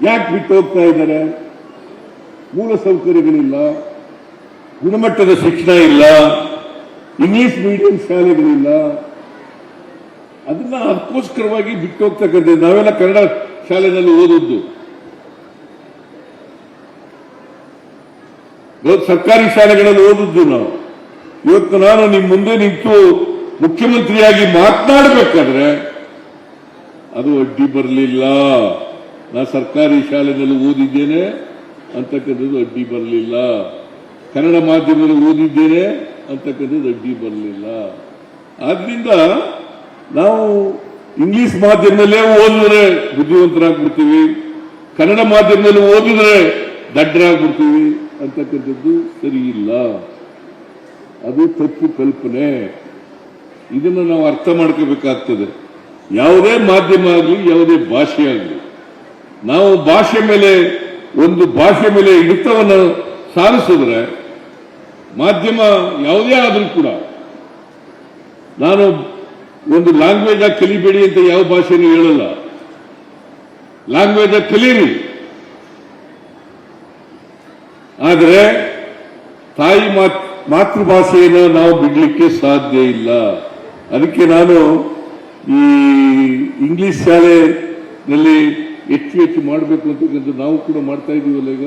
ಯಾಕೆ ಬಿಟ್ಟು ಹೋಗ್ತಾ ಇದ್ದಾರೆ? ಮೂಲ ಸೌಕರ್ಯಗಳಿಲ್ಲ, ಗುಣಮಟ್ಟದ ಶಿಕ್ಷಣ ಇಲ್ಲ, ಇಂಗ್ಲಿಷ್ ಮೀಡಿಯಂ ಶಾಲೆಗಳಿಲ್ಲ. ಅದಕ್ಕೋಸ್ಕರವಾಗಿ ಬಿಟ್ಟು ಹೋಗ್ತಕ್ಕಂಥದ್ದು. ನಾವೆಲ್ಲ ಕನ್ನಡ ಶಾಲೆಯಲ್ಲಿ ಓದದ್ದು, ಸರ್ಕಾರಿ ಶಾಲೆಗಳಲ್ಲಿ ಓದದ್ದು ನಾವು. ಇವತ್ತು ನಾನು ನಿಮ್ಮ ಮುಂದೆ ನಿಂತು ಮುಖ್ಯಮಂತ್ರಿಯಾಗಿ ಮಾತನಾಡಬೇಕಾದ್ರೆ ಅದು ಅಡ್ಡಿ ಬರಲಿಲ್ಲ. ನಾನು ಸರ್ಕಾರಿ ಶಾಲೆಯಲ್ಲಿ ಓದಿದ್ದೇನೆ ಅಂತಕ್ಕಂಥದ್ದು ಅಡ್ಡಿ ಬರಲಿಲ್ಲ. ಕನ್ನಡ ಮಾಧ್ಯಮದಲ್ಲಿ ಓದಿದ್ದೇನೆ ಅಂತಕ್ಕಂಥದ್ದು ಅಡ್ಡಿ ಬರಲಿಲ್ಲ. ಆದ್ರಿಂದ ನಾವು ಇಂಗ್ಲಿಷ್ ಮಾಧ್ಯಮದಲ್ಲೇ ಓದಿದ್ರೆ ಬುದ್ಧಿವಂತರಾಗ್ಬಿಡ್ತೀವಿ, ಕನ್ನಡ ಮಾಧ್ಯಮದಲ್ಲಿ ಓದಿದ್ರೆ ದಡ್ಡರಾಗ್ಬಿಡ್ತೀವಿ ಅಂತಕ್ಕಂಥದ್ದು ಸರಿ ಇಲ್ಲ. ಅದು ತಪ್ಪು ಕಲ್ಪನೆ. ಇದನ್ನು ನಾವು ಅರ್ಥ ಮಾಡ್ಕೋಬೇಕಾಗ್ತದೆ. ಯಾವುದೇ ಮಾಧ್ಯಮ ಆಗಲಿ, ಯಾವುದೇ ಭಾಷೆ ಆಗಲಿ, ನಾವು ಭಾಷೆ ಮೇಲೆ ಹಿಡಿತವನ್ನು ಸಾರಿಸಿದ್ರೆ, ಮಾಧ್ಯಮ ಯಾವುದೇ ಆದರೂ ಕೂಡ, ನಾನು ಒಂದು ಲ್ಯಾಂಗ್ವೇಜ್ ಆಗಿ ಕಲಿಬೇಡಿ ಅಂತ ಯಾವ ಭಾಷೆನೂ ಹೇಳಲ್ಲ. ಲ್ಯಾಂಗ್ವೇಜ್ ಆಗಿ ಕಲೀರಿ, ಆದರೆ ತಾಯಿ ಮಾತೃಭಾಷೆಯನ್ನು ನಾವು ಬಿಡಲಿಕ್ಕೆ ಸಾಧ್ಯ ಇಲ್ಲ. ಅದಕ್ಕೆ ನಾನು ಈ ಇಂಗ್ಲಿಷ್ ಶಾಲೆಯಲ್ಲಿ ಹೆಚ್ಚು ಮಾಡಬೇಕು ಅಂತಕ್ಕಂಥ ನಾವು ಕೂಡ ಮಾಡ್ತಾ ಇದ್ದೀವಲ್ಲ ಈಗ.